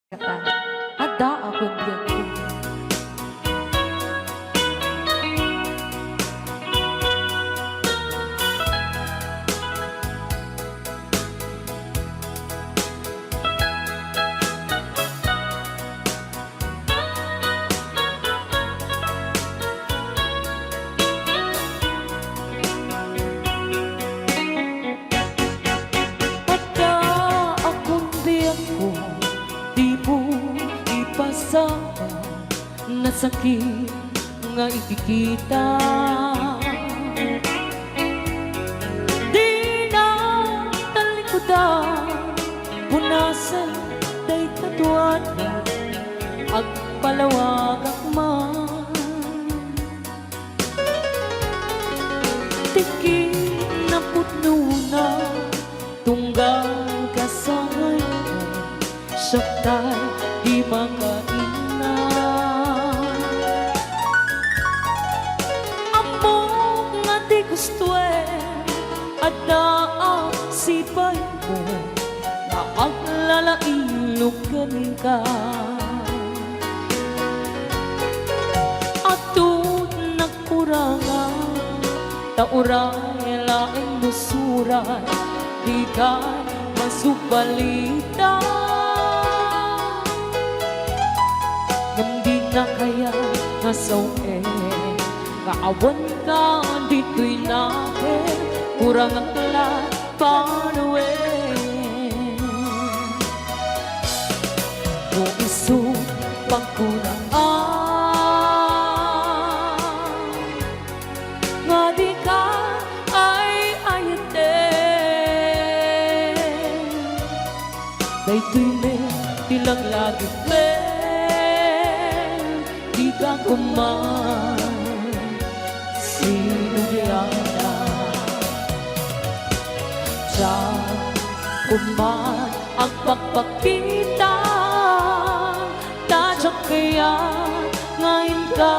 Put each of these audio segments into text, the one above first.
Kata, ada akong biyakin. Ada akong biyakin, di mo ipasama na sakit nga ikikita. Di na talikudan, punasan day katuana, agpalawag akman. Tiki na putno na, tunggal kasay mo, saktay di makaina. Among nga di gusto at naang sipay mo, na ang lalailugan ka. Atun nagkurangan, tauray laing musuran, di ka masubalita. Hindi na kaya nasawe, kaawan ka dito'y natin, kurang ang lahat panawe. Kung iso pagkuraan, nga di ka ay ayatin. Dayto'y may tilang lagi di ka kuman sinugiyana. Diyan kuman ang pagpakita, tadyak kaya ngayon ka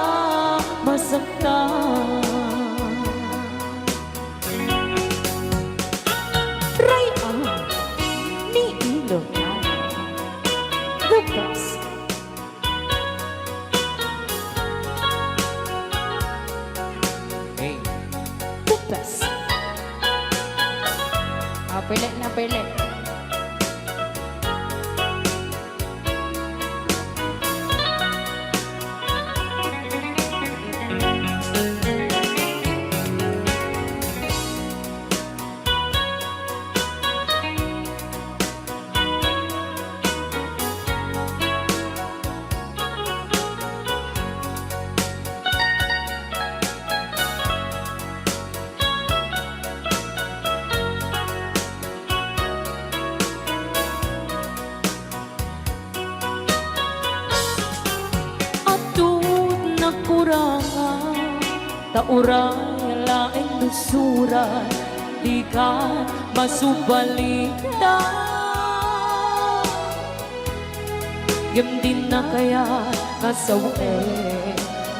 masaktan. Ryan ni Ilocano Lucas. Hey, Lucas. Pilit na pilit. Kurangan, tauray laing lusuran, di ka masubalita. Yam din na kaya nasawe,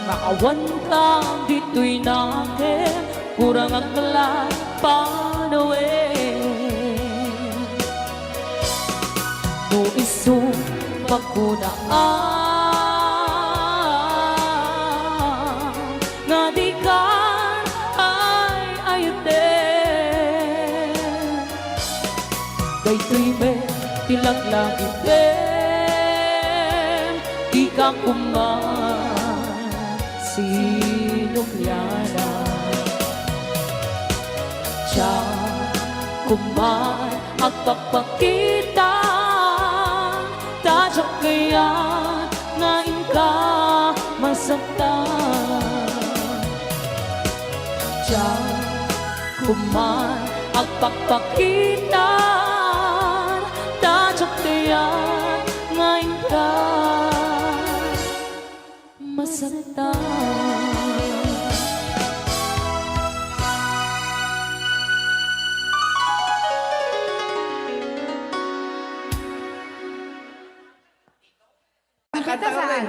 maawan ka dito'y natin, kurang ang lahat panawe. No iso magkunaan, nga di ka ay ayatin. Dayto'y may tilang lagi di ka kuman sinugyana. Diyan kuman ang pagpakita, tadyak kaya ngayon ka masaktan. Diyan kuman ang pagpakita, tadyak kaya ngayon ka masaktan. Kita saan?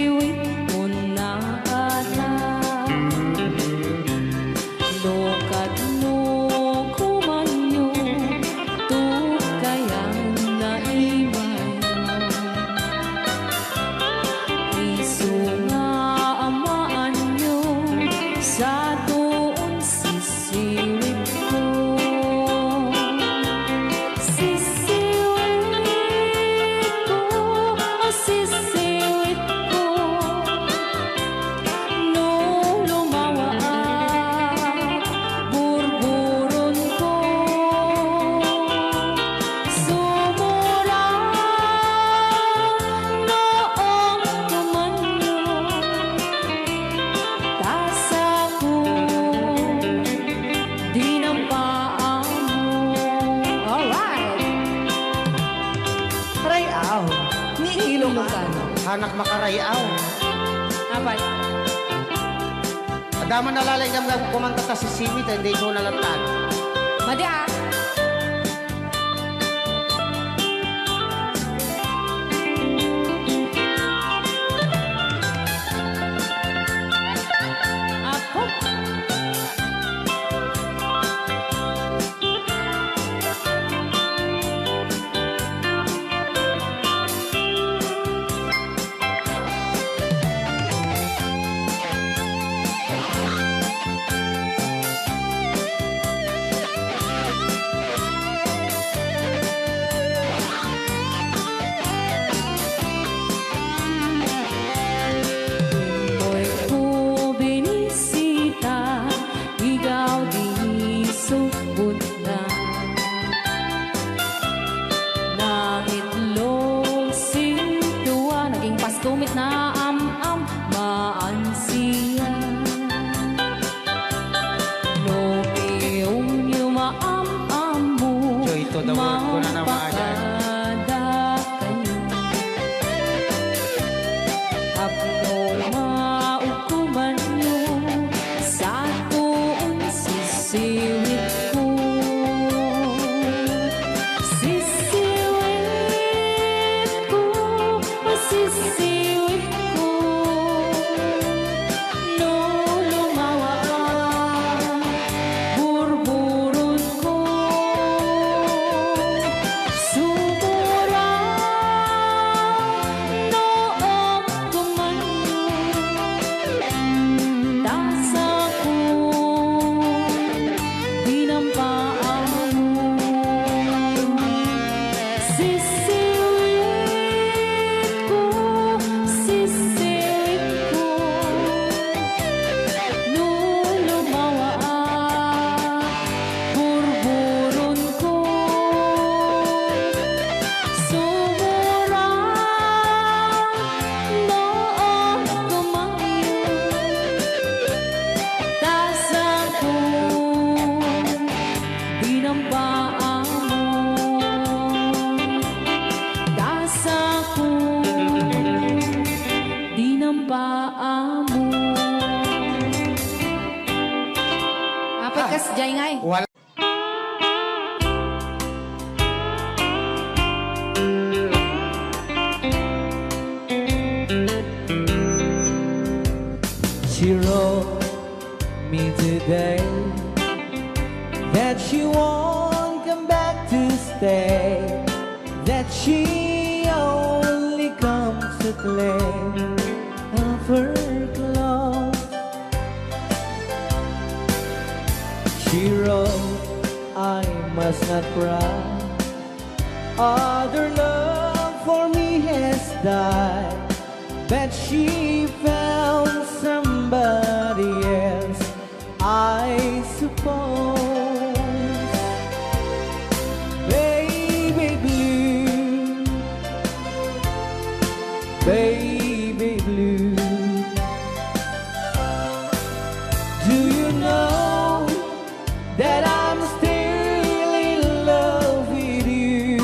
sisiwit mo na ata. Lokat no kumanyo, tu kayang naimay. Isu nga amaan nyo, sa tuon sisiwit ko. Sisiwit ko, sisiwit ko. No lumawa at burburon ko. Sumura noong tumanyo, tasa ko dinampaan mo. Alright. Rayaw. Ni Ilocan. Hanak makarayaw. Apat. Adaman nalalay kang kumanta ta si Simi, hindi ko nalantan. Madi ah. Ako mo'y bubinisita, ikaw di subot na. Nang itlog sintuwa, naging pastumit na am-am, maansiya. No piyong yumaam-am mo, Joy to the world ko na naman yan. mapakada kayo. Abno maukuman nyo, sa tuon sisiwit ko. Sisiwit ko, sisiwit ko. No lumawa burburon ko. Sumura noong tumanyo, tasa ko dinampaan mo. Sisiwit ko, sisiwit ko. No lumawa burburon ko. Sumura noong tumanyo, tasa ko dinampaan mo. Tasa ko dinampaan mo. Apat kas jay ngay. Wala. She wrote me today that she won't come back to stay, that she only comes to claim of her clothes. She wrote, I must not cry, other love for me has died, but she found somebody else, I suppose. Baby blue, baby blue, do you know that I'm still in love with you?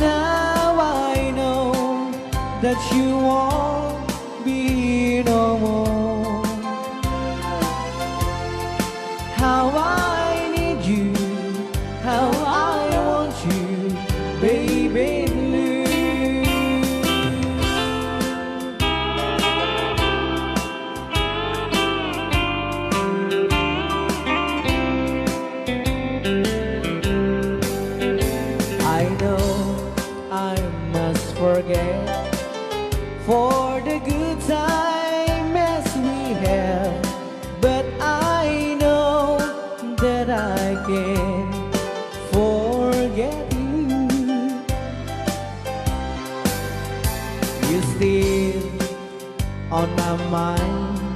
Now I know that you won't be no more. How I need you, how I want you, baby blue. still on my mind,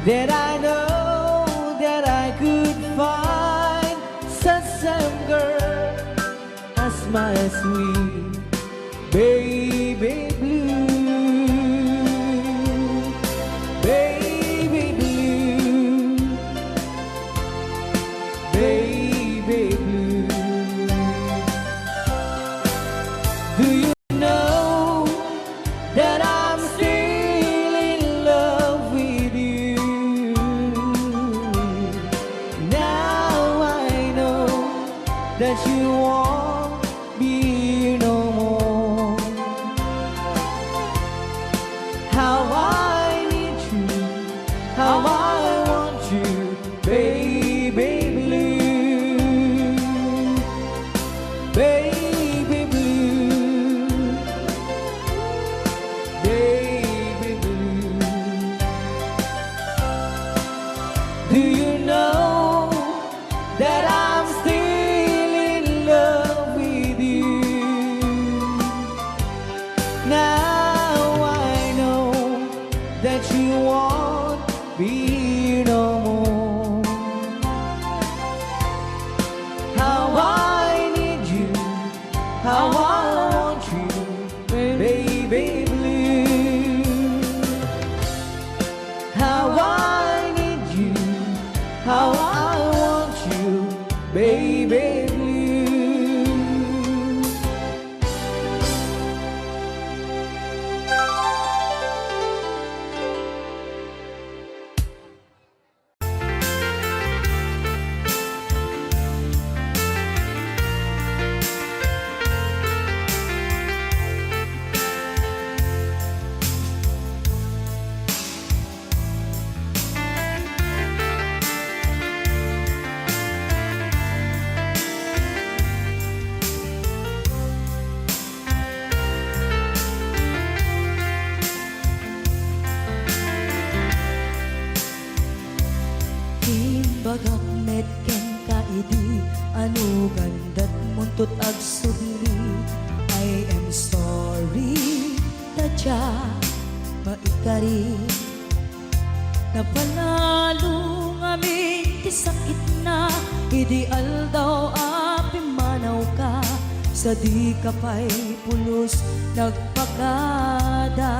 that I know that I could find such same girl as my sweet baby blue, baby blue, baby blue. Do you know that I'm still in love with you? Now I know that you won't be here no more. How I need you, how I want you, baby blue, baby blue, baby blue. Do you know that I'm still in love with you? Now I know that you won't be here no more. How I need you, how I want you, baby blue. How I need you, how I want you, baby blue. Bagak met ken kaidi anu gandat muntut ag sudli. I am sorry tadya maikari napanalo ngamin ti sakit na ideal daw api manaw ka sa di ka pa'y pulos nagpakada.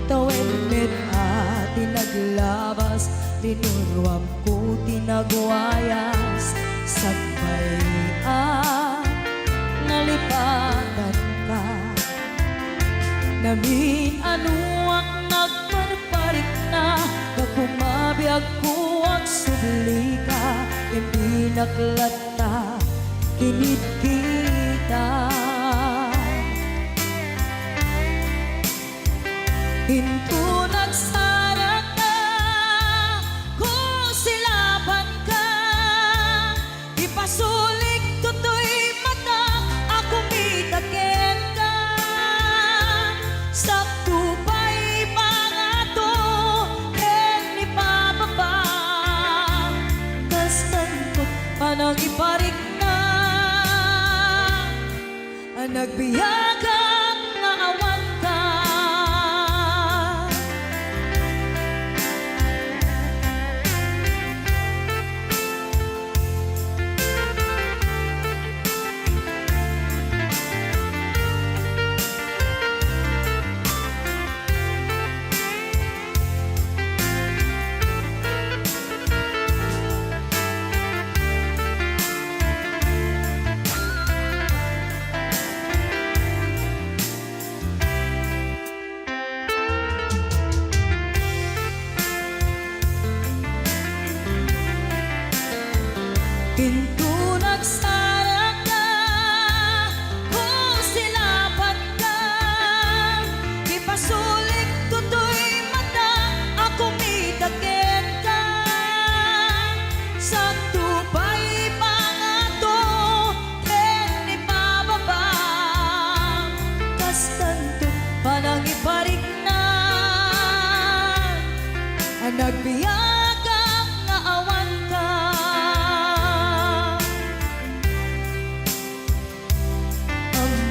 Tawen met ati naglabas, tinurwam ko tinagwayas. Sagbay nalipatan ka. Namin ano ang nagparparik na, kakumabiyag ko ang subli ka. Hindi naklata, kinit kita. Hinto nagsara ka, kung silaban ka, ipasulik tutoy mata, ako mitaken ka. Sakto pa'y pangato, ken ni pababa, kastan ko panang iparik na, ang nagbiyagang nga awan ka.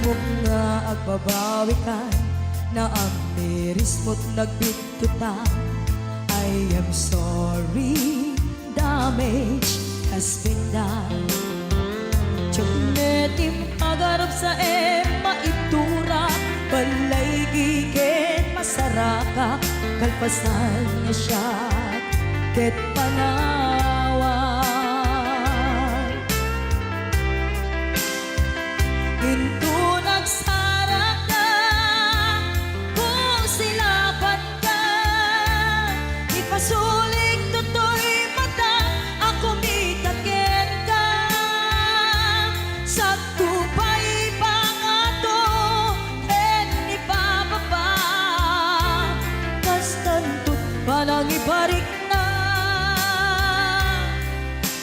Mahimong nga agbabawi ka na ang miris mo't nagbituta. I am sorry, damage has been done. Tiyunetim agarap sa maitura, balay gigen masaraka, kalpasan niya siya, ket panawan. Hinto nagsarap na, kung silapan ka, ipasulik tutoy mata, ako mitaken ka. Sa tupay pangato, en ipababa, kastantot palang ibarik na,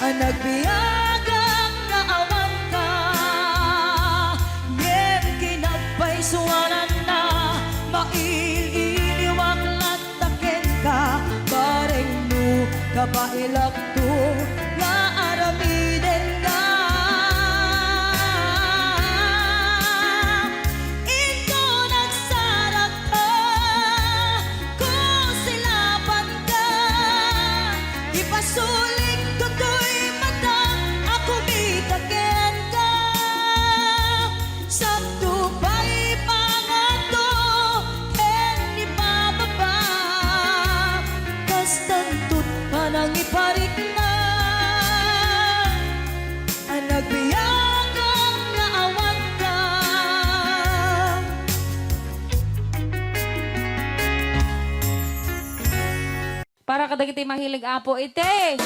ang nagbiyagang naawan ka. Yen kinagpaisuanan na, maililiwag lataken ka, bareng no kabailak to, nga aramiden ka. Ito nagsarap ka, kung silapan ka, ipasulik tutoy mata, ako mitaken ka. Sa tupay pangato, en ipababa, kastantot panang iparik na, ang nagbiyagang naawan ka. Para kadagiti mahilig apo ite.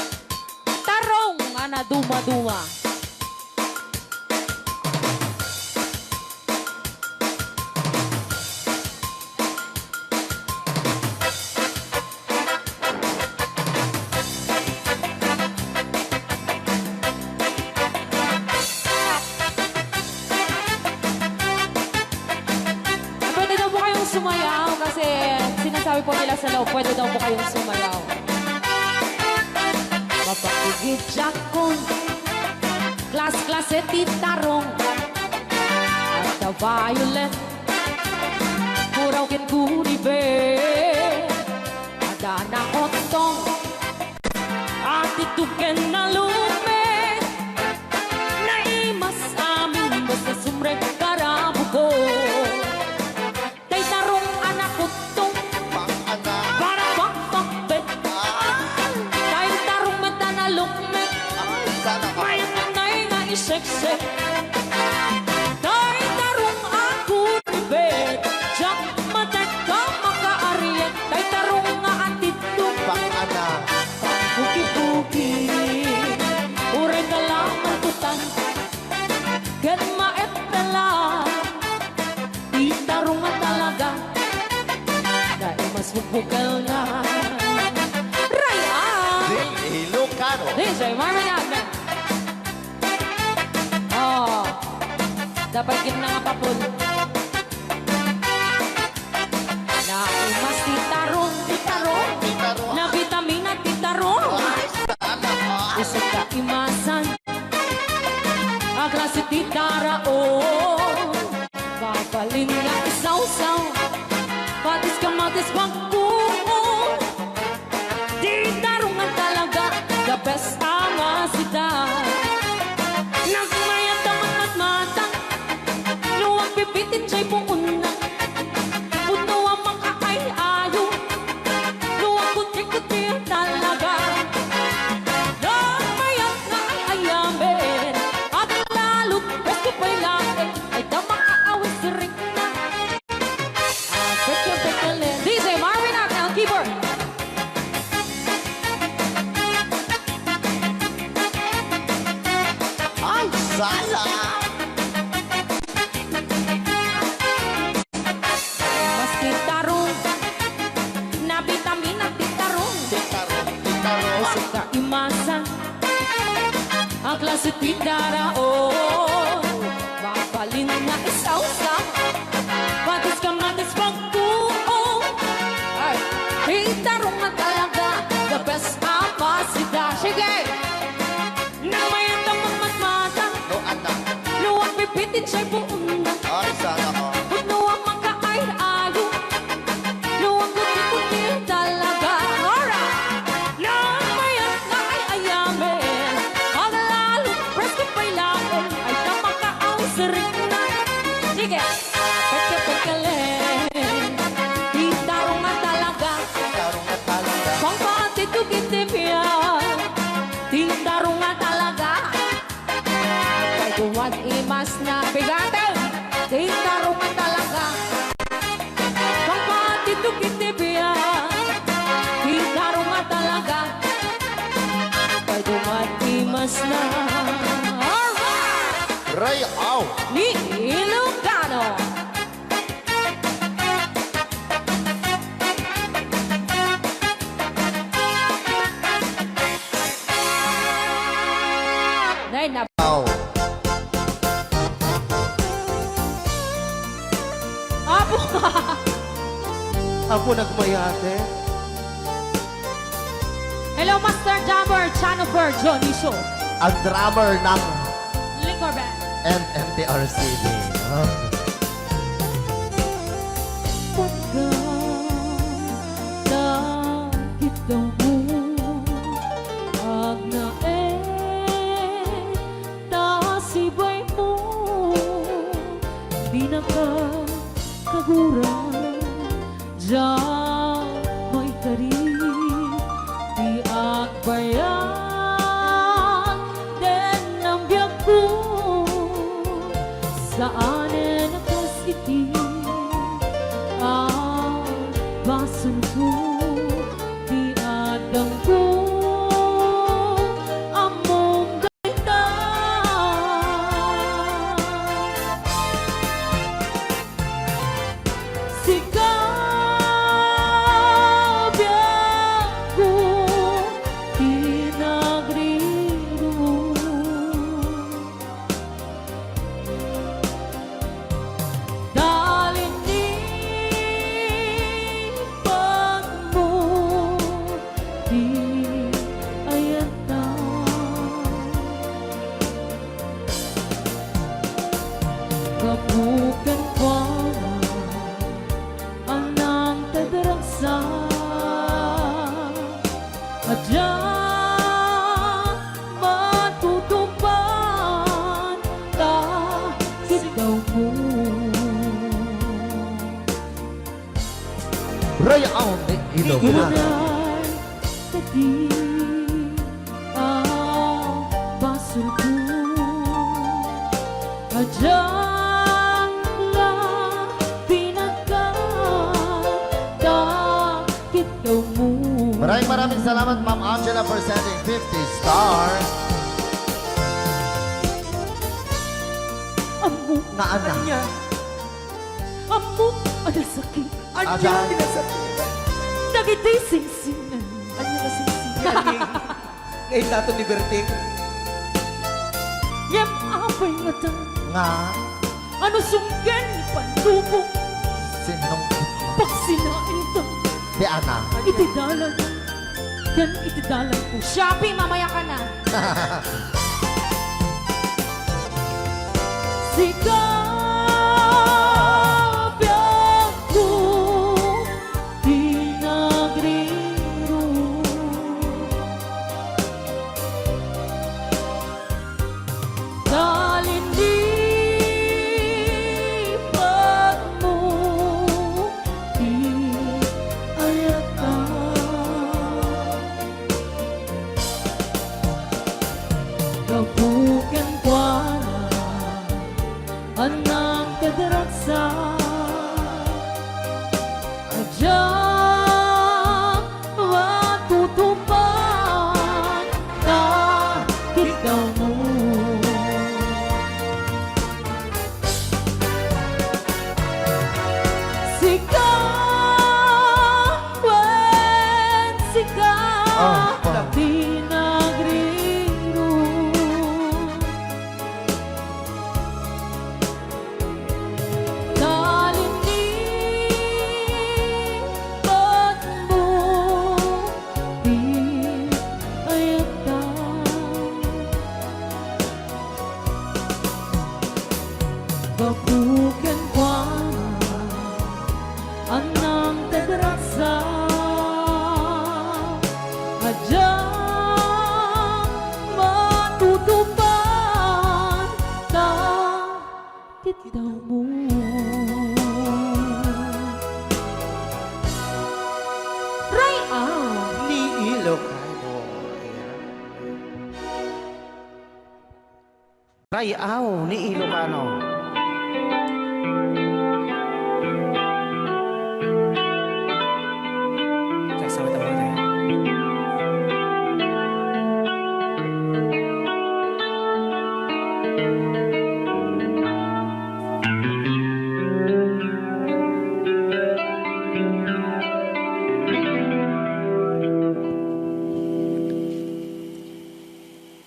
Tarong nga na duma-duma. Pwede daw po kayong sumayaw kasi sinasabi po nila sa loob, pwede daw po kayong sumayaw. Mapakigit jakon, klas-klase titarong, at the violet, kuraw kin kuribe, ada na otong, at ituken na lume, naimas amin basta sumrek karabuko. Tay tarong anak utong, para bakbakbet, tay tarong mata na lukmet, may nanay nga iseksek. Tay tarong ako bet, jak matek ka makaariet, tay tarong nga atito, puki-puki, ure ka lang ang tutan, gan maet na lang, di tarong nga talaga, dahil mas bukbukal na. Ryan! DJ Marvin Agna. Oh, dapat gina nga papul. Naimas titarong, na vitamina titarong. Isip ka imasan, ang klase titara, oh. Papalin nga isaw-saw, patis ka matis pagkuo. Titarong nga talaga, the best ang asida. Nagmayat ang mata, luwag pipitin siya'y puuna. Puno ang mga ay-ayo, luwag kuti-kuti talaga. Nagmayat na ay-ayamin, at lalo't gusto pa'y langit, ay damang aawis rin na. DJ Marvin Agna, ang keyboard. Mas titarong, na vitamina titarong. Kasi kaimasan, ang klase tindara, oh. Mapalin na isaw-saw, patis ka matis pagkuo. Ay, titarong na talaga, the best ang masida. Sige! Nang may andang magmatmata, luwag pipitin siya'y puuna. awis rin. Sige, pagkapagkali. Di tarong nga talaga. Tarong na talaga. Kung bakit ito kitipya. Di tarong nga talaga. Kay duwag imas na bigatin. Di tarong nga talaga. Kung bakit ito kitipya. Di tarong nga talaga. Kay duwag imas na. Alright! Ray Au. Ni Ilocano. Nay na Au. Apo. Ako nagmayate. Hello Master Jammer, Chanover, Johnny Show. Ang drummer ng Liquor Band. MTRCB. Pagkakita mo Agnae Tasibay mo Di nakakaguran Diyan may karin Di agbayan Den ang biyag ko Saan nakasiti Ang baso ko Di adang ko Among gaita Sikap biyag ko Pinagriro Dalin ni pag mo di ayata Kabukan ko anang tadaragsa at diyan matutupan takit daw mo Ray Au ni Ilocano. Ilunay tadi ang baso ko Adyan lang pinagkatakit daw mo Maraming salamat Ma'am Angela for sending 50 stars. Amo, Naana. amo, ada sakit Ajan. Nagitay singsingan Ano na singsingan Ngayon nato ni Berting. Yam apay nga ta Nga. Ano sunggan pandubok Sinong Pag sinain ta Di Ana. Itidalan Yan itidalan ko Shopee, mamaya ka na. Sikap biyag ko Pinagriro Dalin di pag mo di ayata Kabukan kwa anang kadaragsa Adyan matutupan takit daw mo Sikap, wen sikap Pinagriro Dalin ni pag mo di ayata Babukan kwa anang tadaragsa Adyan matutupan bitaw mo. Right out. Ni Ilocano. Rayaw ni Ilocano. Sasawa tayo tayo.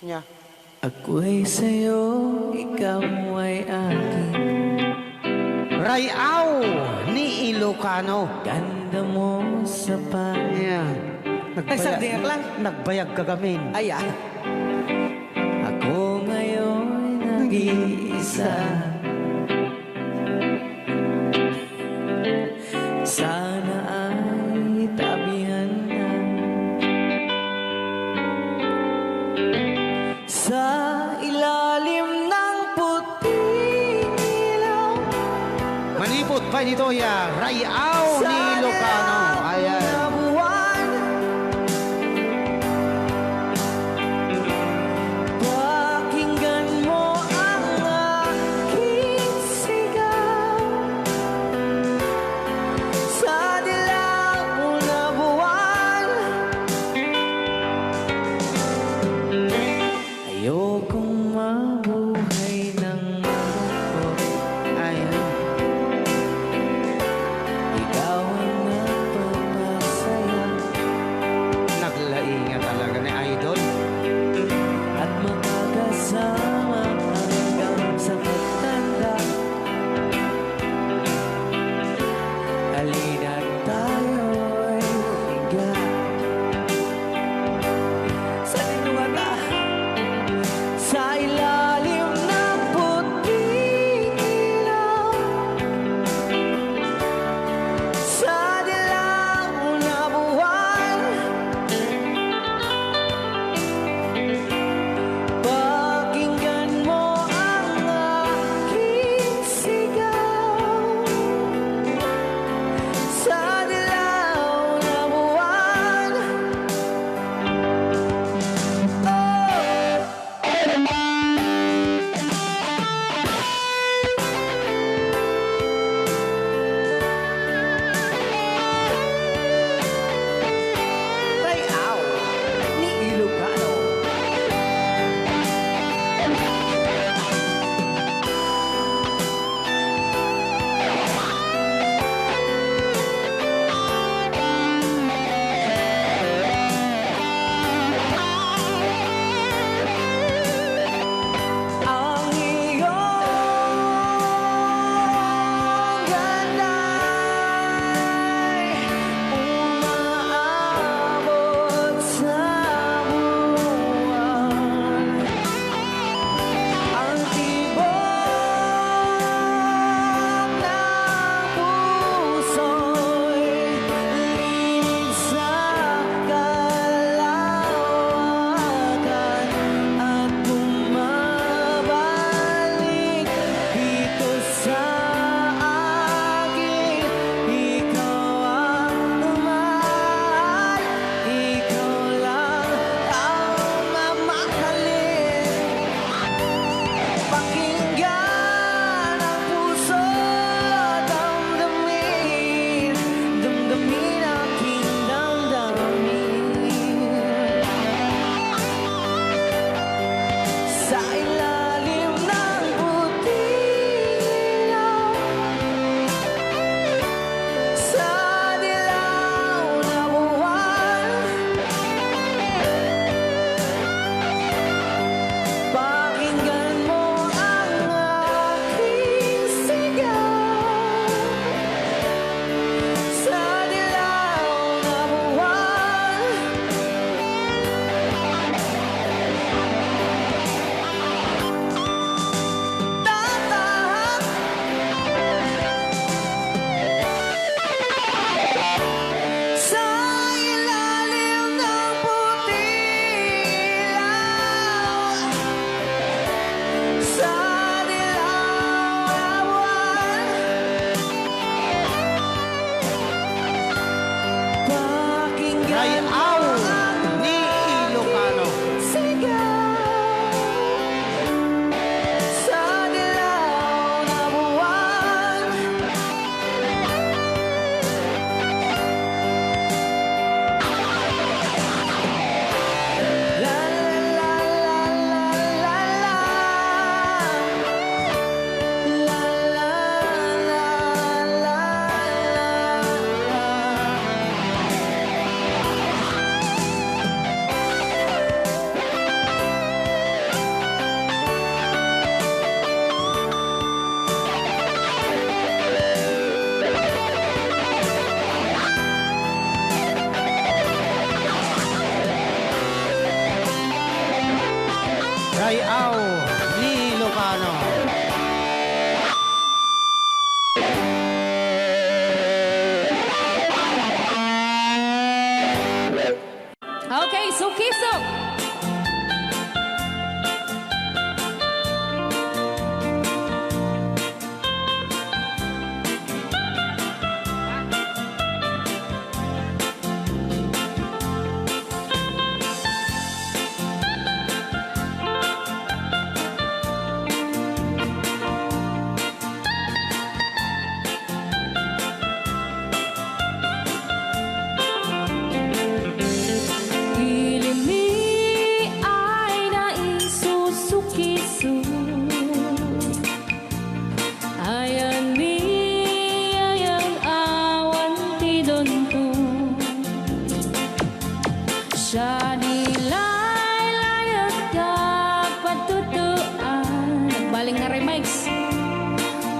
Nya. Ako'y sa'yo, ikaw ay akin. Rayaw ni Ilocano. Ganda mo sa Yan. Nagsabihan lang. Nagbayag kagamin. Ay, Ako ngayon nag-iisa. Sana ay tabihan na sa ilalim ng puting ilaw. Manipot pa nito ya. Rayaw ni Ilocano. Ayan. Pakinggan mo ang aking sigaw sa dilaw na buwan. Ayokong mabuhay ng malungkot. Ayan. Ikaw ang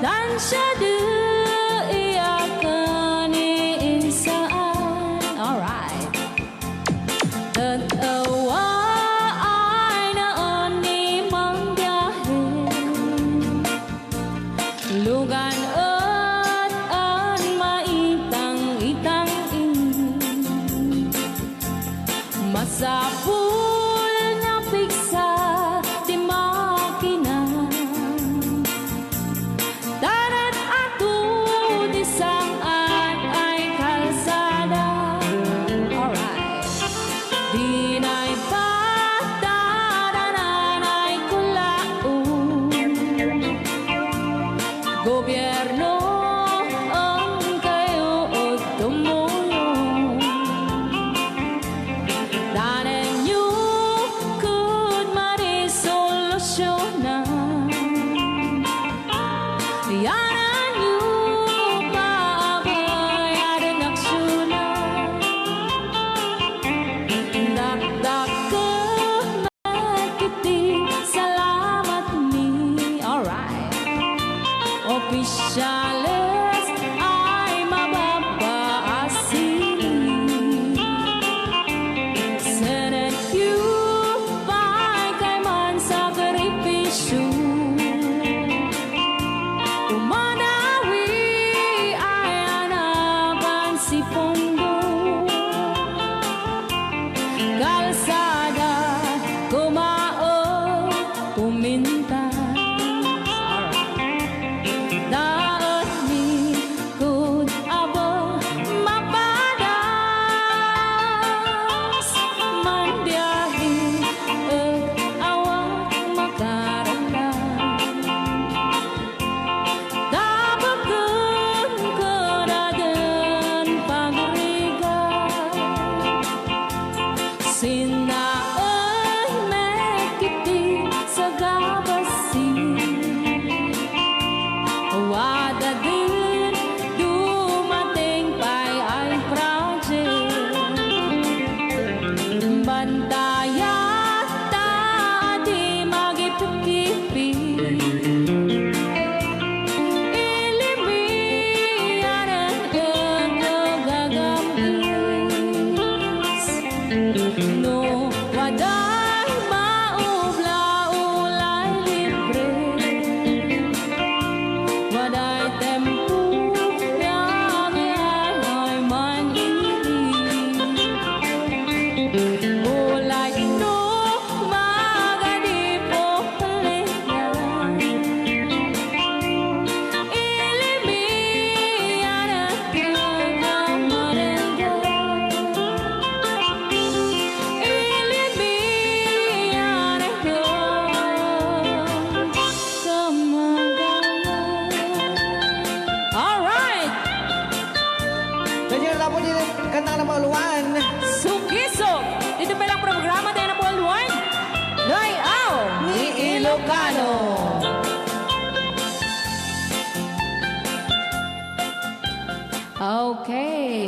Dansya de iyakan insaan. Alright. Tatawa ay naon ni manggahin. Lugan at an maitang-itang masapul na piksa di makina. Darat ato di sangan ay kalsada. Alright. Di na'y patadanan ay kulaon. Gobyerno ang kayo o tumulong. Danan nyo could marisolusyonan. Yanan nyo paabayan ang aksyonan. Dakdak ka magkiti, salamat ni. Alright. Opisyales ay mababaasin. Senate you kay man sakripisyo. Umanawi ay anaban si Pondo. Kalsada, kumao, pumintas. Daot ni kud abo mapadas. Mandiyahi ug awak makaralan. Dabagan ko na din pagrigat. Sinaon mekiti sa gabasin. Wada din dumating pa'y ay project. Bantayan ta di magipikipi. Ilimian ang gagamis. No, waday maubla-ulay libre. Waday tempo yang ay manili. Ulay no magadipo palihan. Ilimian ang kagamarengan. Ilimian ang kagamarengan. Alright! Ganyan na po din kanta ng Pauluan. Sugisog! Dito pa lang programa tayo na Pauluan. Layaw ni Ilocano. Okay.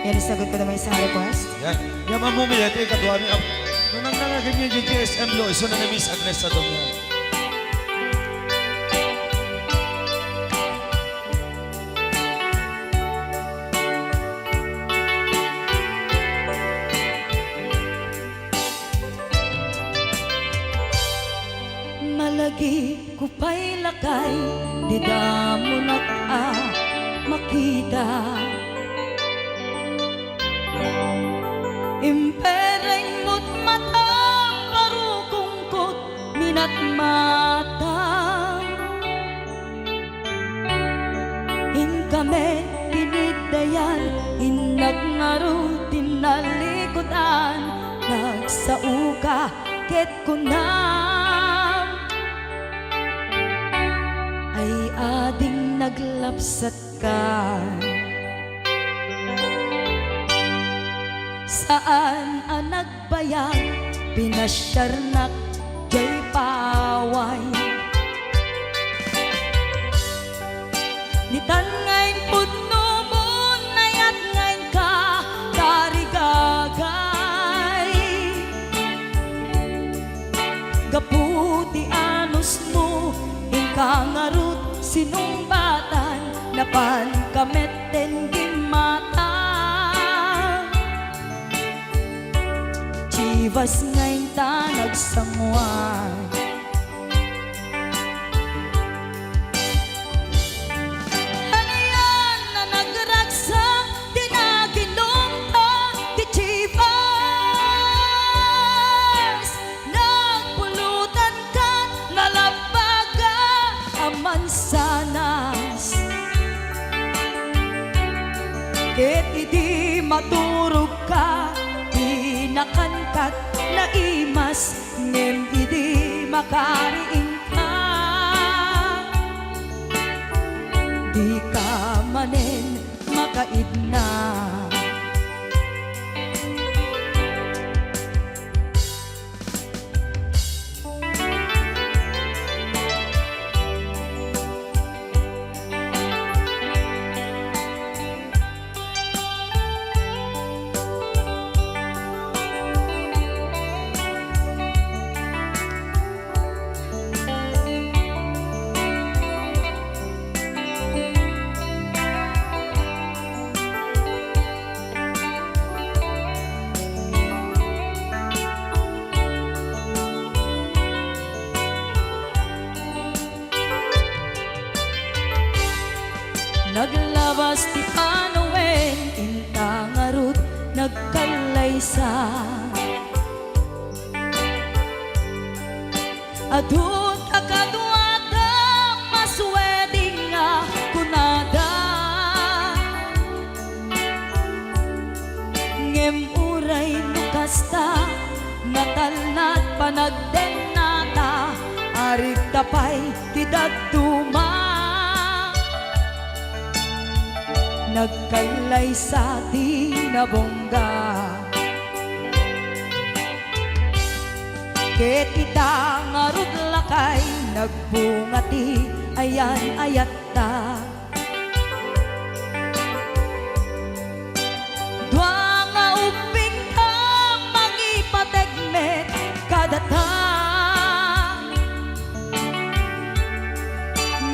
Yan, isagot ko naman isang request. Yan. Yan mamumili. Ito yung kadwa niya. Nung nangangaganyan yung GSM lo, iso na na Miss Agnes sa doon. Malagi ko pa'y lakay, di damo makita. Impereng mo't matang parukungkot minat mata. Inkame tinidayan, inag ngaro tinalikutan. Nagsauka ket kunam ay ading naglapsat ka. Saan ang nagbayag, pinasyarnak jay paway. Nitan ngayon pudno mo, nayat ngayon ka, tarigagay. Gaput ti anos mo, ingkang arut sinumbatan, napan kamet den di mata. Chivas ngayon ta nagsangwan, hanayan na nagragsak, di naginom ta, di Chivas. Nagpulutan ka, nalabaga, aman sanas. Ket idi maturog ka, di nakankat na imas, ngem idi makariing ka. Di ka manen makaidna. Naglabas ti panawen, intang arut nagkalaysa. Adut akaduada, masweding nga kunada. Ngem uray nukasta, natalnat panagdenata, arik tapay ti daduma. Nagkailay sa di nabongga, ket itang arut lakay, nagbungati ayan ayat ta. Dua nga uping ka, mangipategmet kadata.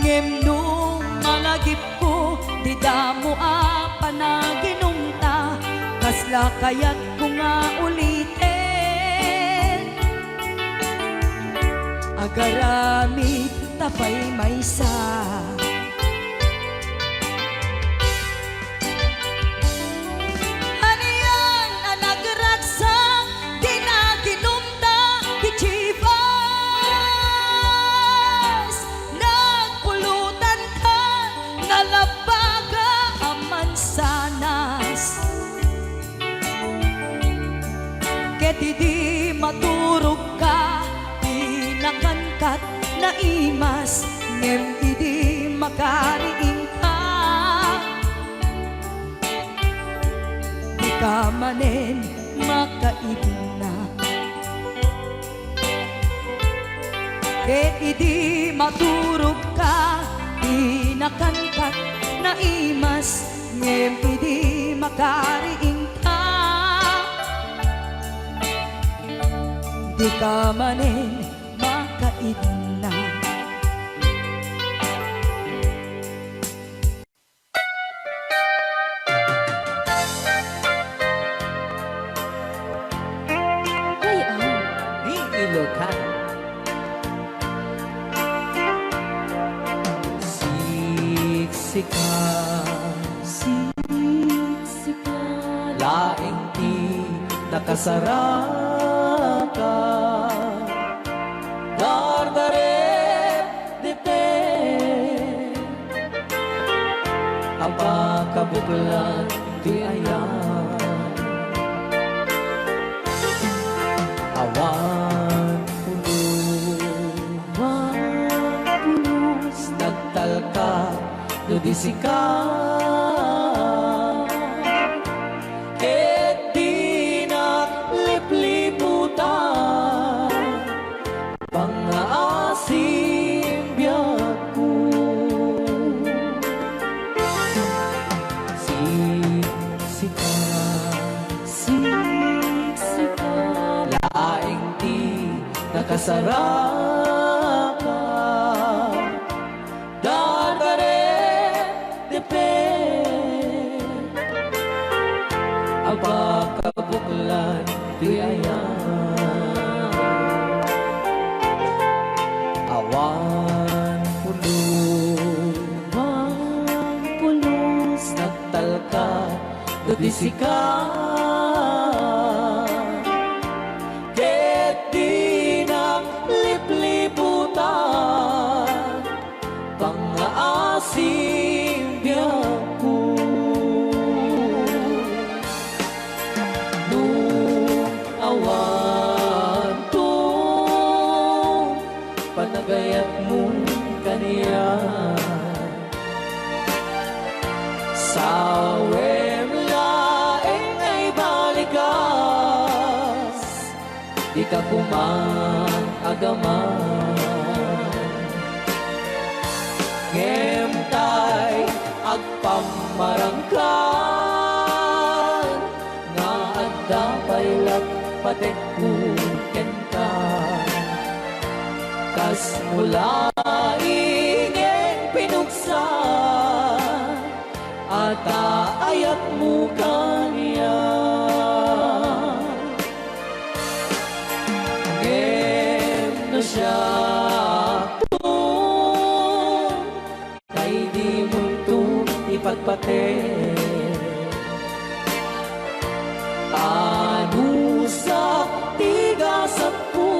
Ngem nung malagip ko, di damo panaginumta, kasla kayat ko nga ulitin. Agaramit tapay maysa, hanayan ang nagragsak, di naginumta, di Chivas. Nagpulutan ka, nalabaga, aman sanas. Ket idi maturog ka, di nakangkat na imas, ngem idi makariing ka. Di ka manen makaidna, ket idi maturog ka, di nakangkat na imas, ngem idi makariing ka. Di ka manen makaidna. Di Ilocan. Siksika, laing ti nakasaraka, dardaret dite, apakabuklan di ayan, awan pulus, nagtalka no di sika. Laing di nakasarap tudisikan ket di na lipliputan pangaasim biyaku nung awan to panagayat mong kaniyan sawem laeng ay balikas di ka kuman agaman ngem tay agpamarangkan nga adda paylat patek ken ka kas mula ingen pinuksa ata ayat mo kaniya ngem no siya kay di mo ito ipagpate ano sa tigasat ko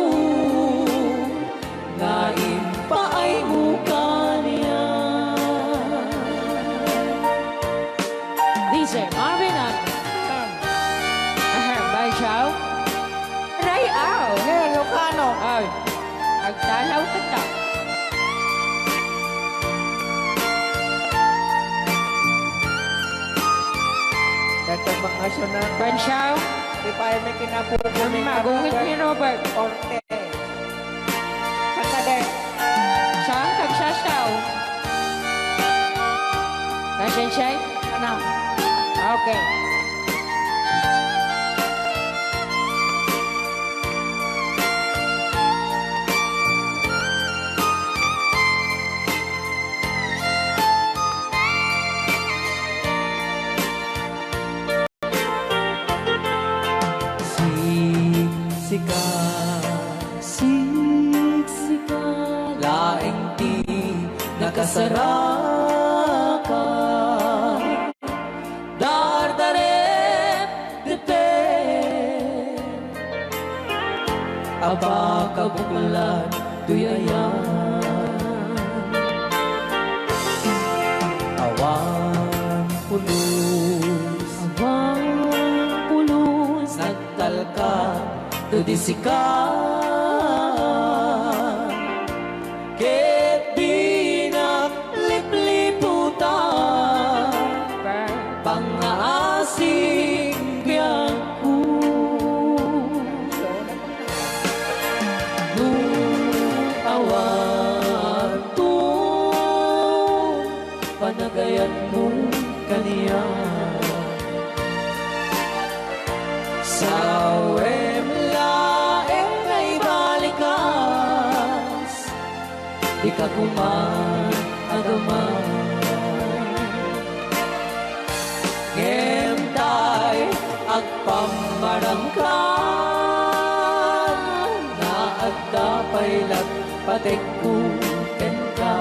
nga impaay mo kaniya DJ Marvin at Bay Chow. Ray Au. Lucano Ay, agdalaw ka ta. Datang bakasyon na Ben Chow, di pa ay may kinapupo ni magungit ni Robert. Orte Katade Siyang tagsasaw. Nasaan siya? Ano? Okay. Siksikan laing di nakasarakan dardaret dete aba kabukulan tuyayan awan pulus nagtalka tudisikan ket di na lipliputan pangaasim biyaku nung awan to panagayan mo kaniya sawem laeng ay balikas di ka kuman agaman ngem tay agpamarangkan na agda paylat patek ken ka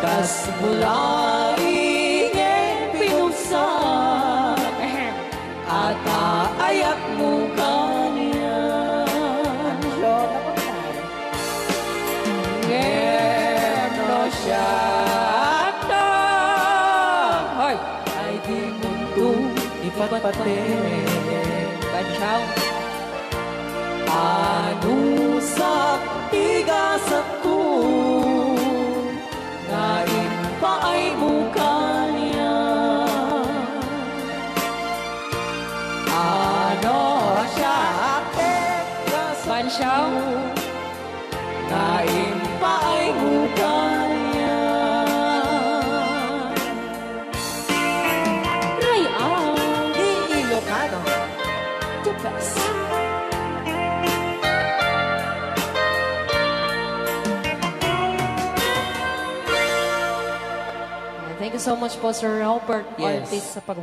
kas mula ingen pinuksa ata ayat mo kaniya ngem no siya Hoy, ay di mundo ipatpate Ben Chow. ano sa tigasat ko nga impaay mo kaniya ano siya tigasat Ben Chow. nga impaay mo kaniya Ray Au. Ilocano The best. Thank you so much po, Sir Robert Yes. Ortiz, sa pag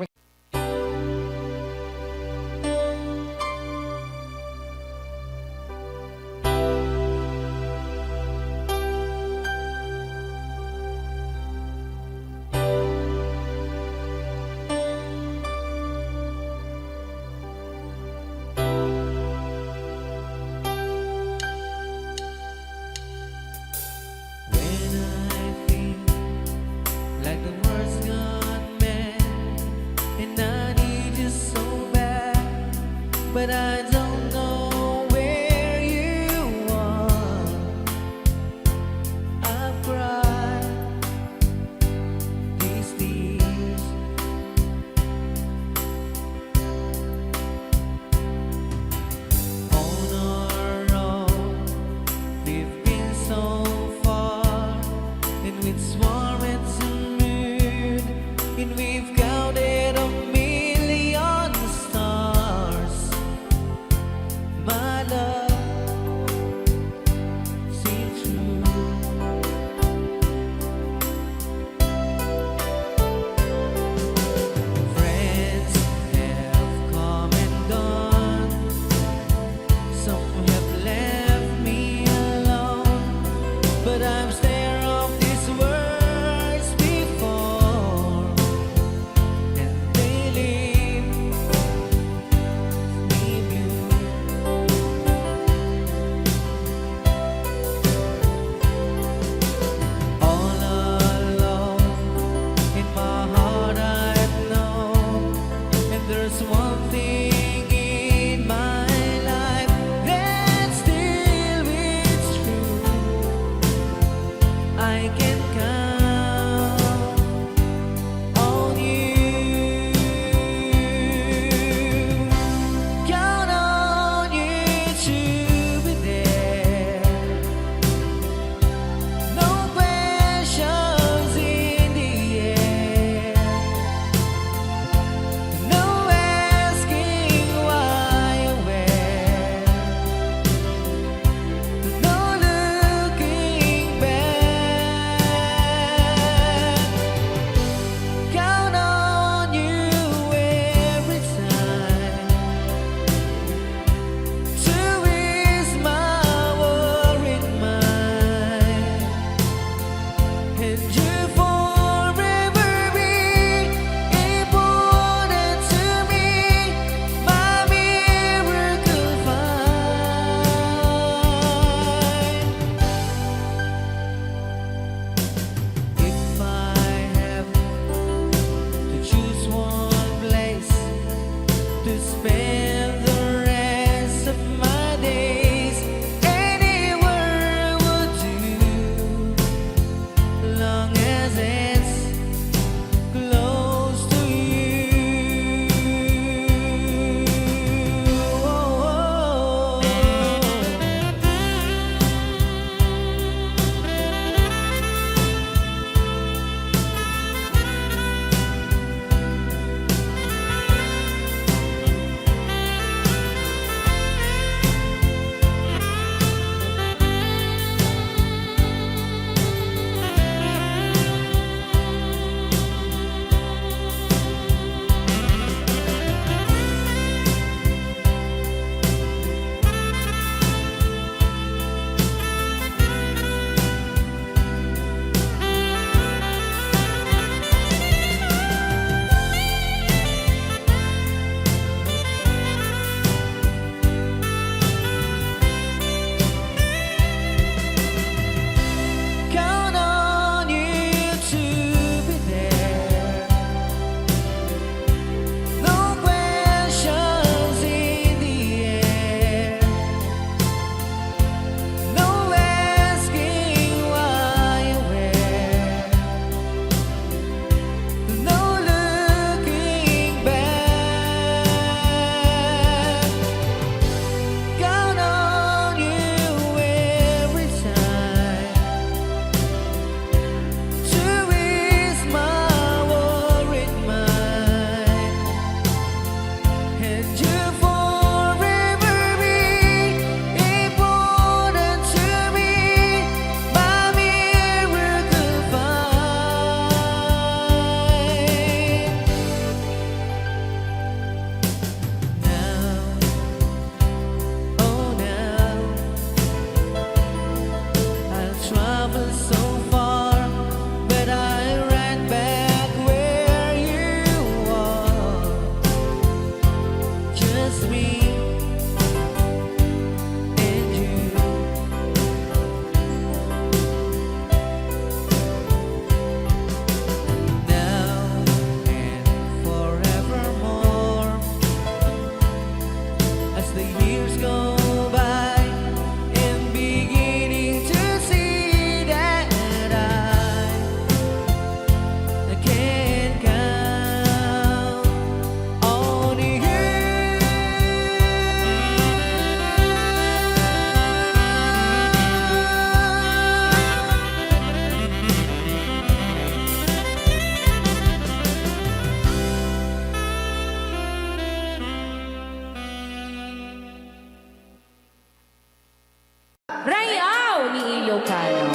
Ilocano.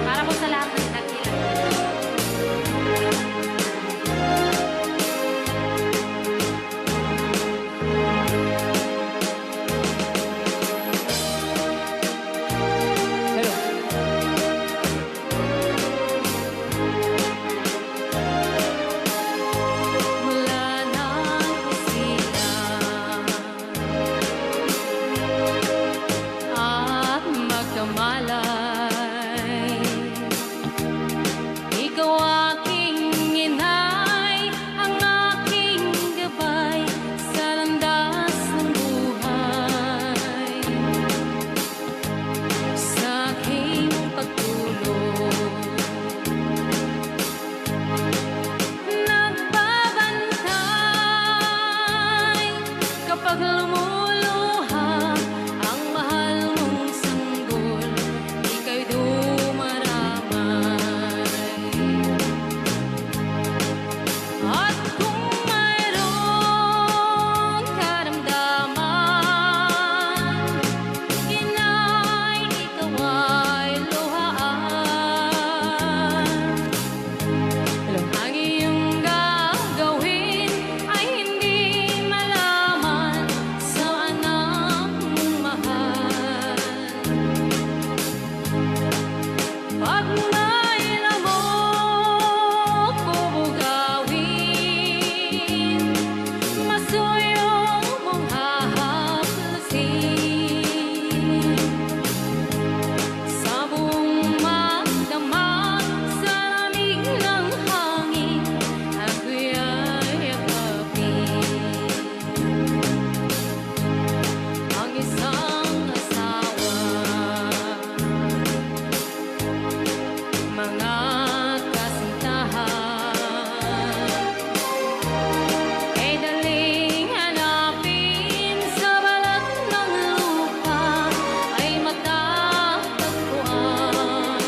Para po sa lahat ng nagkilang. Mula nang sila at magkamalay, ikaw aking inay, ang aking gabay sa landas ng buhay. Sa aking pagtulog, nagbabantay kapag lumuluha ang mahal mong sanggol, ika'y dumaramay. At kung mayroong karamdaman, inay, ikaw ay luhaan. Ang iyong gagawin ay hindi malaman sa anak mong mahal. Pag may lamok o bugawin, masuyong mong hahaplasin. Sa buong magdamag, sa lamig ng hangin, ako'y yakapin. Ang isang asawa, mga kasintahan, ay daling hanapin sa balat ng lupa, ay matatagpuan.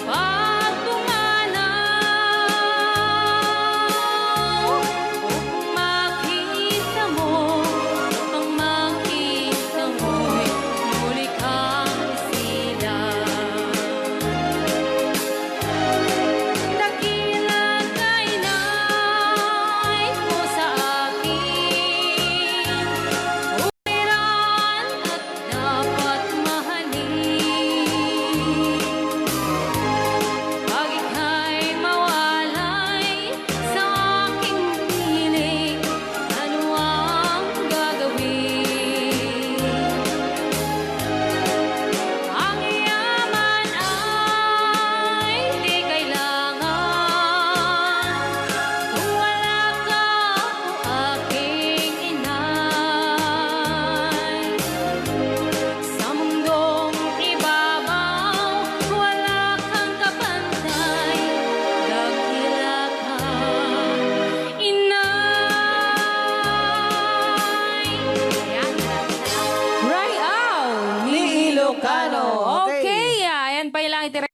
Pag pumanaw, kung makita mo, pang makita mo'y muli kang isilang. Dakila kay nay mo sa akin, uwiran at dapat mahalin. Pag ika'y mawalay sa aking piling, ano ang gagawin? Ang yaman ay di kailangan kung wala ka o aking inay. Sa mundong ibabaw, wala kang kapantay, dakila ka, inay. Yan. Right out ni Ilocano. Okay, ayan pa ilang itira.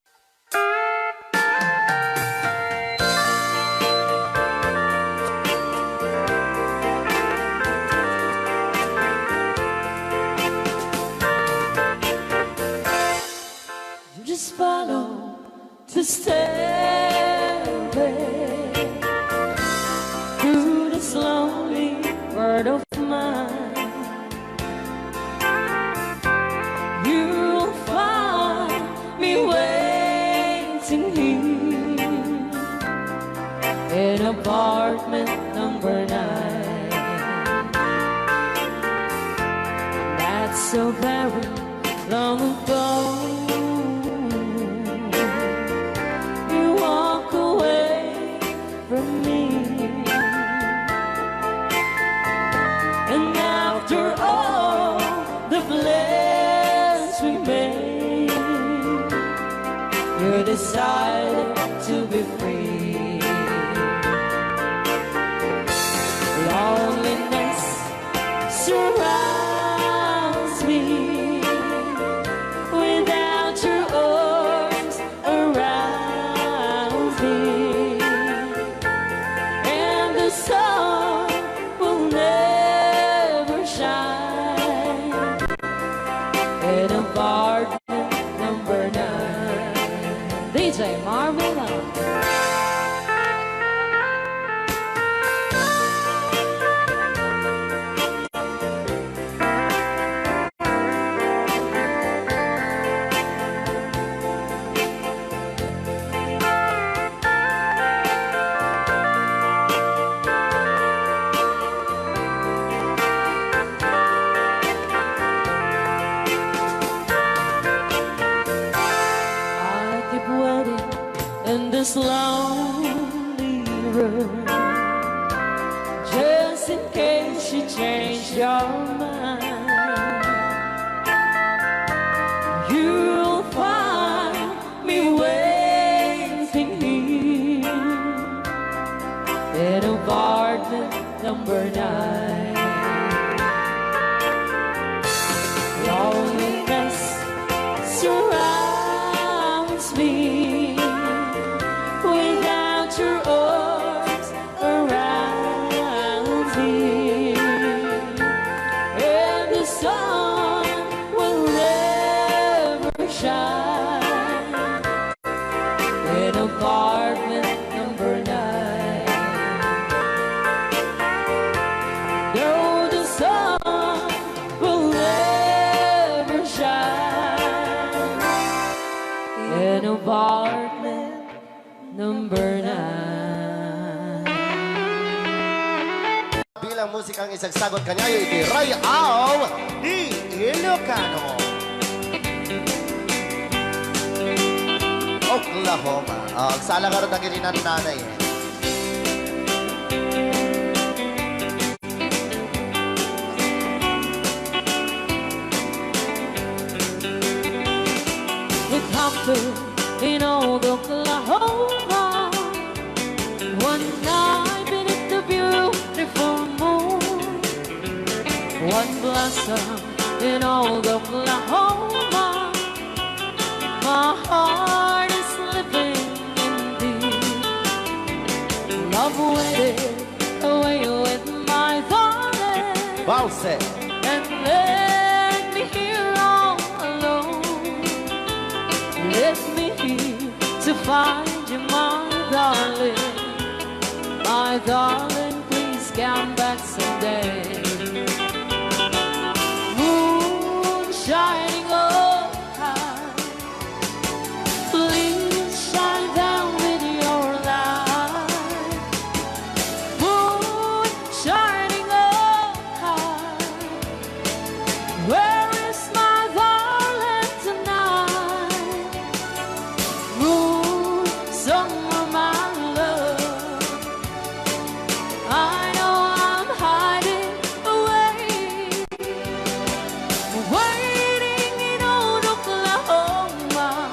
Just follow the stairway through this lonely world of mine. You'll find me waiting here in apartment number 9. That's so very long ago. You walk away from me, and after all the plans we made, you decided to be free. Loneliness surrounds me without your arms around me. this lonely room, just in case you change your mind. You'll find me waiting here in apartment number 9. Loneliness surrounds me without your arms around me, and the sun will never shine in apartment number 9. No, the sun will never shine in apartment number 9. Bilang musikang isang sagot kanya ay Ray Au ni Ilocano. Oklahoma. Ang sala nga rin nagilinan ni nanay. It happened in old Oklahoma one night beneath the beautiful moon. One blossom in old Oklahoma. My heart is living in deep. Love waited away with my darling, Valse. and let me here all alone. Let me here to find you, my darling. My darling, please come back someday. Moon shining oh high, please shine down with your light. Moon shining oh high, where is my darling tonight? Moon, somewhere my love, I know I'm hiding away, waiting in old Oklahoma.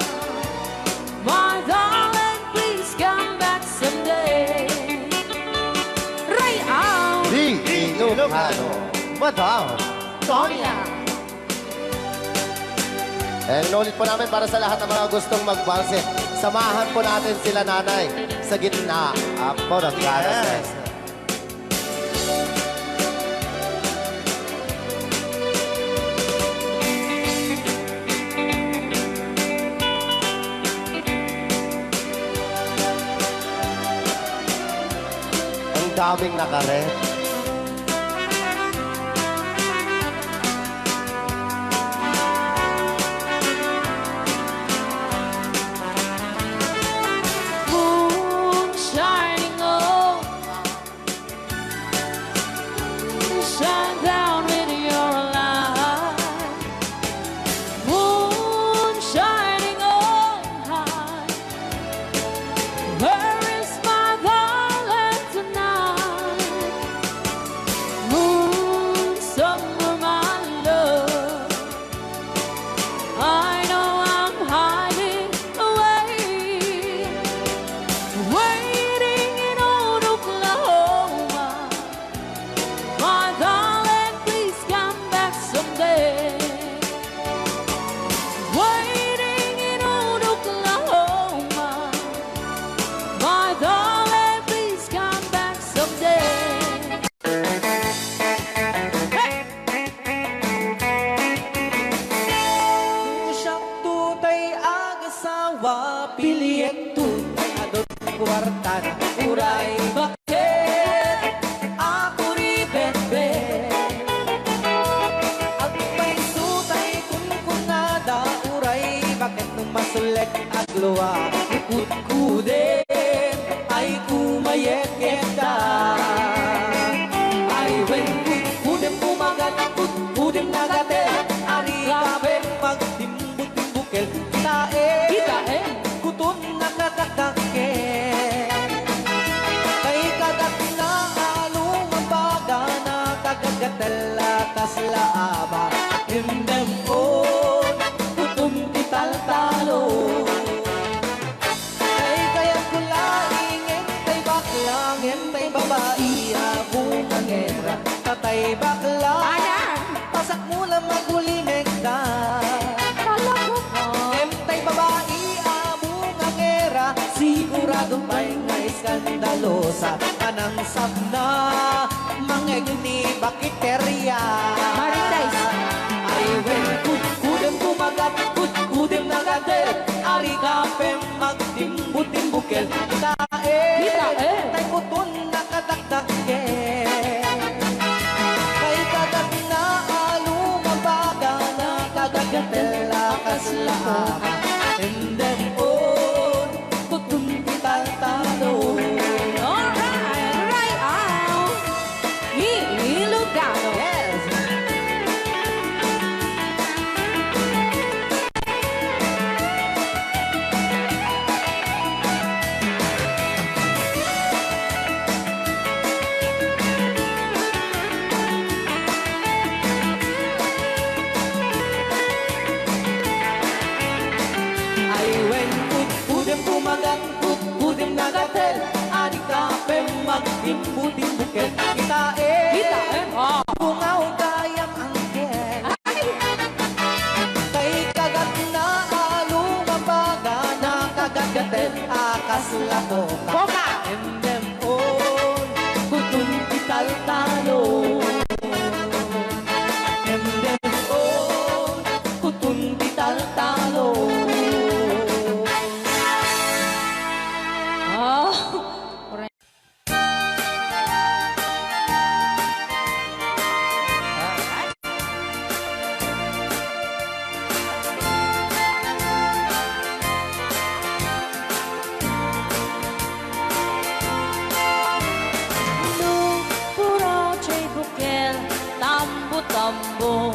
My darling, please come back someday. Ray Au Di Ilocano. Madam Tonya. Inulit po namin para sa lahat ng mga gustong magbalse. Samahan po natin sila nanay sa gitna. Ako ng karases. Ang daming nakaret. moon shining oh, shine down with your light. Moon shining oh high, where is my darling tonight? Moon, somewhere my love, I know I'm hiding away, waiting in old Oklahoma. My darling, please come back someday. Waiting in old Oklahoma. My darling, please come back someday. Siyang tutay ang asawa, piliin tutay adot kwarta na uray. Bakit ako ribetbe? Ang may tutay kung kunada uray. Bakit nung masulek agluwa, ikut-kudin ay kumayet-yet ka. Ay when kudem pumagat, kudem nagate, ari kabel magtimbuk-timbukel, tae, kutun nakakakake. kagatella kaslaaba Indem on Putum tital talo Kay kaya kulaing Entay baklang Entay babae Abungang era Tatay baklang Ayan! Pasak mo lang magulimig ka Talaga ka! Entay babae Abungang era Sigurado may nga iskandalosa Anang sabna Mangegni bakiterya Marites! Ay wen kudem kumagat kudem nagadel Ari kapem magtimbutimbukel Tae Tae. Tay kutun nakadakdake Kay kagat na alumabaga Nakagagatela kaslaaba And then on Kutun tital talo Alright! Right out! Ilugano! Yes Ay wen kudem kumagat kudem nagatel Ani kapem magtimbutimbukel Kitae Kitae? Oh. Bungaw kayang angken Kay kagat na alumabaga Nakagagatel akas lakoka Boka! Endem on Kutun tital talo Endem on Kutun tital talo Oh! Nung puro chay bukel, tambo-tambo.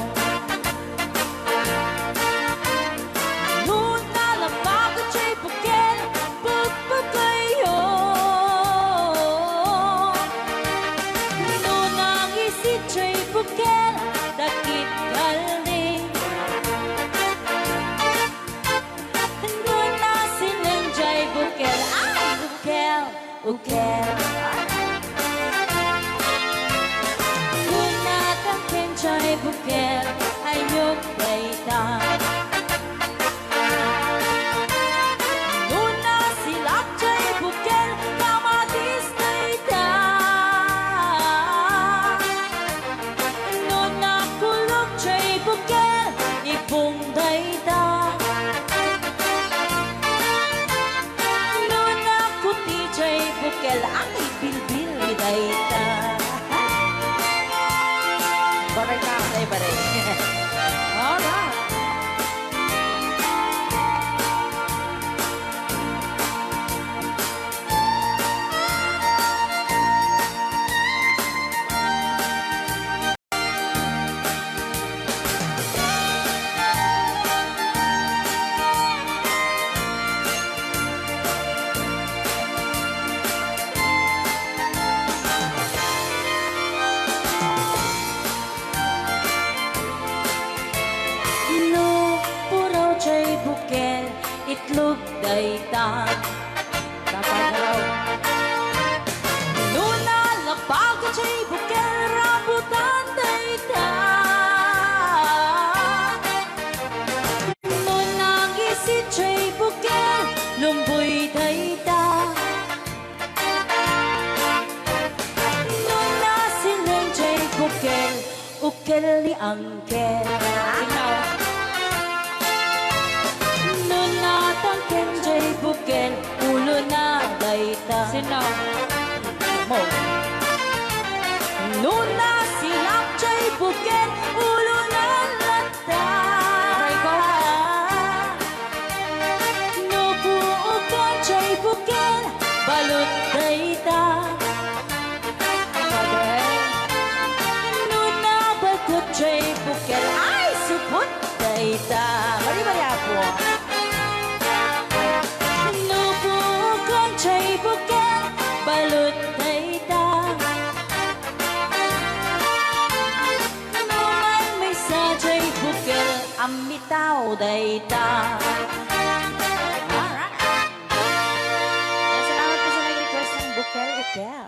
Nung nalapag at chay bukel, pagpagayo. Nung nangisit chay bukel, dakit galing. Nung nasileng chay bukel, ay bukel, bukel. Chay bukel ayok baita Nuna silap chay bukel kamatis baita Nuna kulog chay bukel ipong baita Nuna kuti chay bukel ang ibilbil baita Baray ka! Ay, baray! Alright! bukel itlog dayta Dapat raw. Nuna lapag at siya'y bukel rambutan dayta Nuna gisit siya'y bukel lumboy dayta Nuna silang siya'y bukel ukel ni angkel Tangken jay buken ulo na dayta Sino? mo Nuna silap jay buken ulo na lata Aray ko. Nubuukan jay buken balut dayta Nuna bakut jay buken ay supot dayta Mari po Nubukan jay buken balut bitaw dayta. Alright. Yan, salamat po sa nag-request ng Bukel Hotel.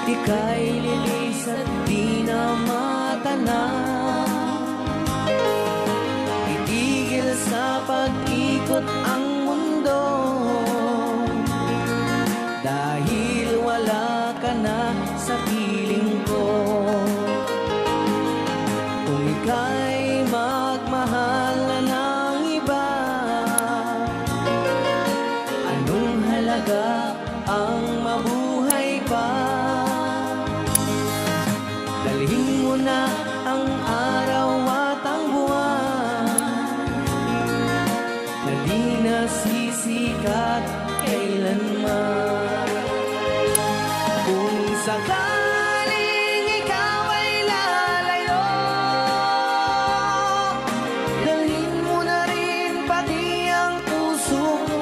Ika'y lilis at di na matanaw. Itigil sa pag-ikot ang mundo, dahil wala ka na sa piling ko. Kung ika'y magmahal na ng iba, anong halaga ang mabuhay pa? Dalhin mo na ang araw at ang buwan na di nasisikat kailanman. Kung sakaling ikaw ay lalayo, dalhin mo na rin pati ang puso ko.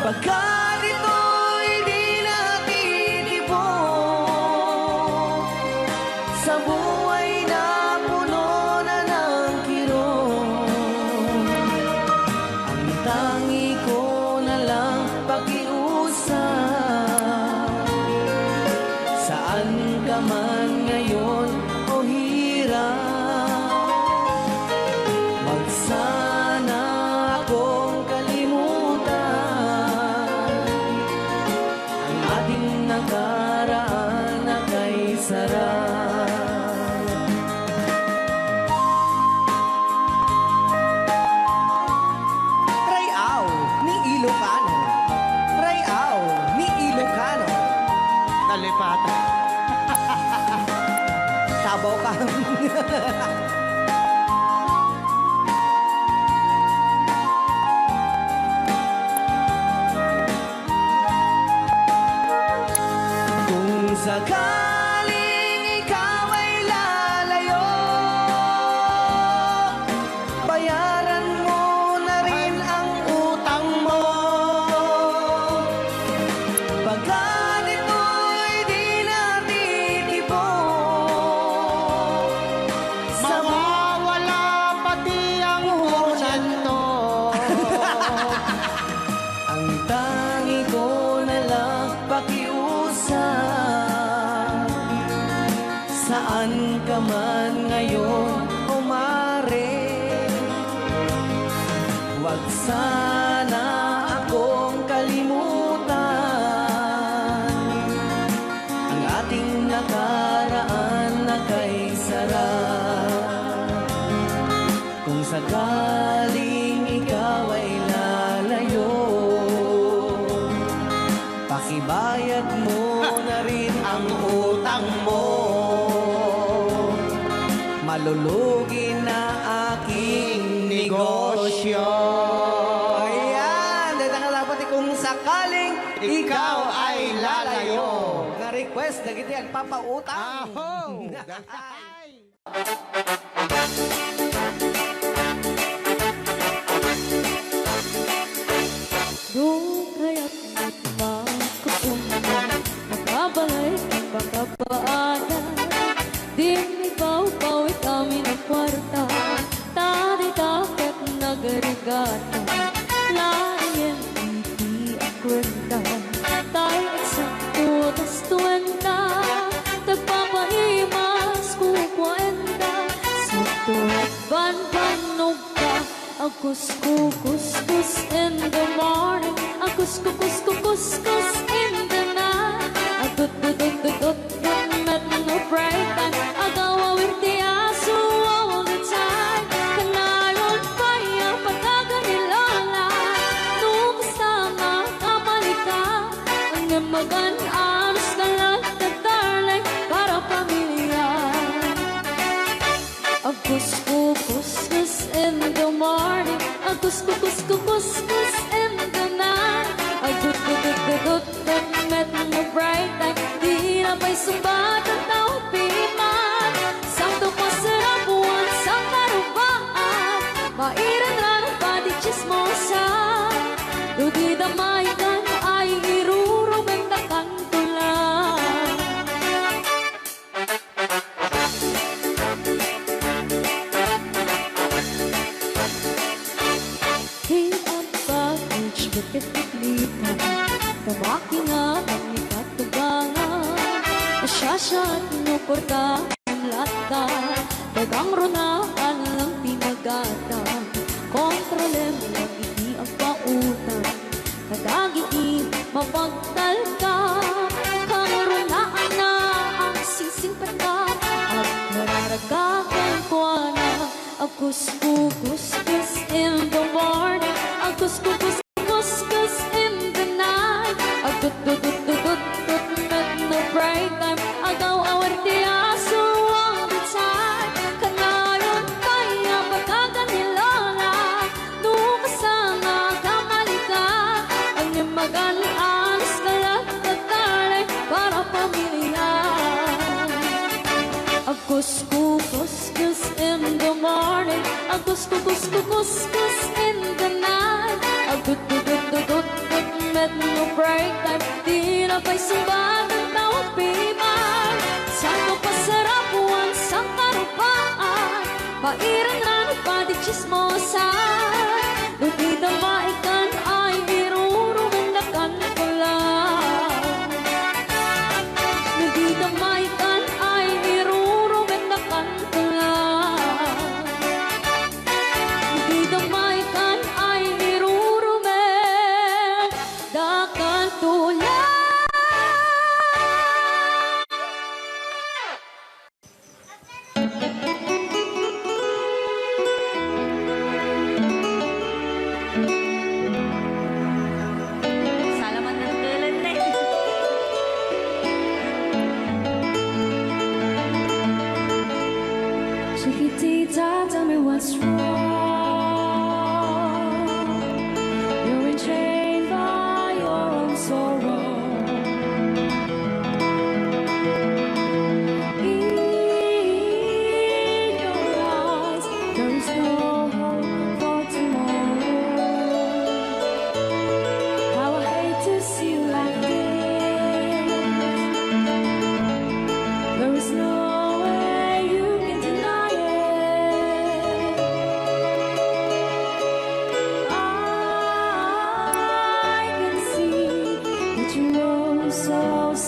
Pagkat ito'y di natitipon sa buhay na puno na ng kirot, ang tangi ko na lang pakiusap. Saan ka man ngayon o hirap, wag sana akong kalimutan. pa. Kung sakaling ikaw ay lalayo, bayaran mo na rin ang utang mo. Pagkat ito'y di natitipon, Mawawala pati ang porsyento. ang tangi ko na lang pakiusap. Saan ka man ngayon umare, huwag sana akong kalimutan. Ang ating nakaraan na kay sarap. Kung sakaling ikaw ay lalayo, pakibayad mo na rin ang utang mo. Malulugi na aking negosyo. Ayan, dahil nga dapat kung sakaling ikaw ay lalayo. Na-request na kita agpapautang. Aho! Doon kaya't magkapunta, makabalay ang pagkapaanan. Di ibaw-bawi kami ng kwarta, tadi-takot nagarigata. Lain hindi ang kwenta, tayo eksakto tas 20. Tagpapaimas kukwenta, sakto ban-banog ka. Kus-kus in the morning, kus-kus in the night. Dut-dut-dut-dut, met no break time. Agawawirti aso all the time. Kanayon pa yung pagkaganilala, nung sama kamalika. Ang namagan anos na lang na darling, para pamilya. Kus-kus in the morning, kus-kus in the night. Dut-dut-dut-dut, met no bright time. Di na pa'y sumbat ang taong piman. Sakto pa sa rabuan, sa karubaan. Mairan lang ang pati chismosa. Dugi damay kan ay irurumentakan ko lang. Di ang package, bakit itlita? Tabaki nga ang ikatugangan. Nasyasya at inuporta ang lata. Dagang runaan lang tinagata. Kontrole mo lang hindi ang pautang. Kadagiti mapagtal ka. Kang runaan na ang sising pata. At nararagagan ko na. Kus-kus in the morning. Kus-kus in the night. Dut-dut-dut-dut, met no break time. Agaw-awarte aso all the time. Kanayon kaya pagkaganilala, nung kasama kamalika. Ang namagan anos kalat tatari para pamilya. Kus-kus in the morning, kus-kus in the night. Dut-dut-dut-dut, met no break time. Di na pa'y sumbat ang tawag piman. Sakto pa sa rabuan, sa karupaan. Pairan na ng pati chismosa. Lupita maikan ay irurumundakan ko lang. Lupita maikan ay irurumundakan ko lang. Lupita maikan ay irurumundakan ko lang.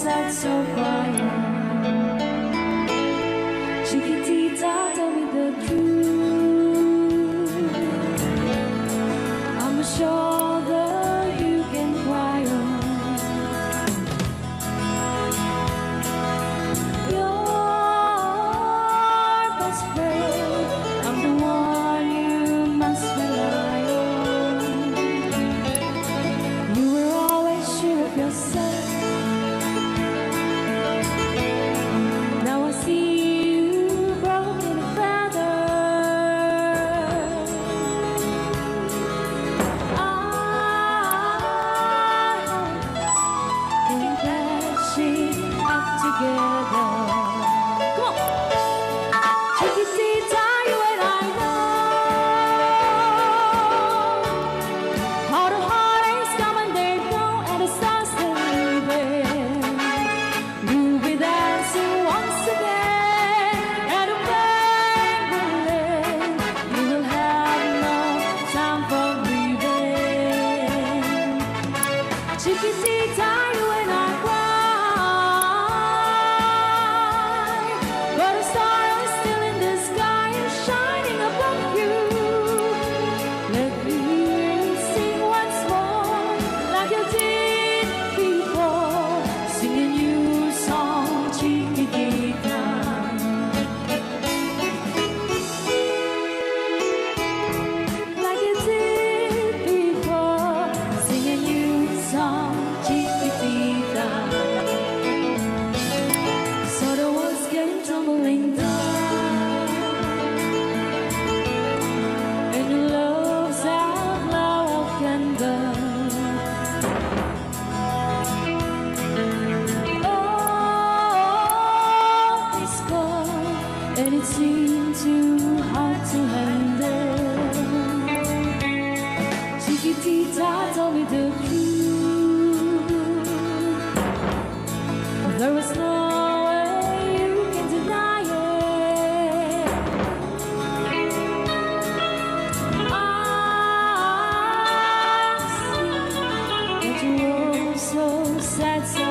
sad, so crying. Chiquitita, tell me the truth. I'm a shoulder you can cry on. Your best friend, I'm the one you must rely on. You were always sure of yourself. Now I see you broken and feathered. I think patching up together. Come on, Chiquitita, you and I know how the heartaches come and they go, and the stars they leaving. We'll be dancing once again, and the pain will end. You will have no time for grieving. Chiquitita, you and I cry, but a star is still in the sky and shining above you. Let me hear you sing once more, like you did before, sing a new song, Chiquitita. Like you did before, sing a new song, Chiquitita. So the walls came tumbling down, and your love's outlaw of candor. Oh, it's cold, and it seemed too hard to handle. Chiquitita, tell me the truth. There was no way you can deny it. I see that you were so sad, so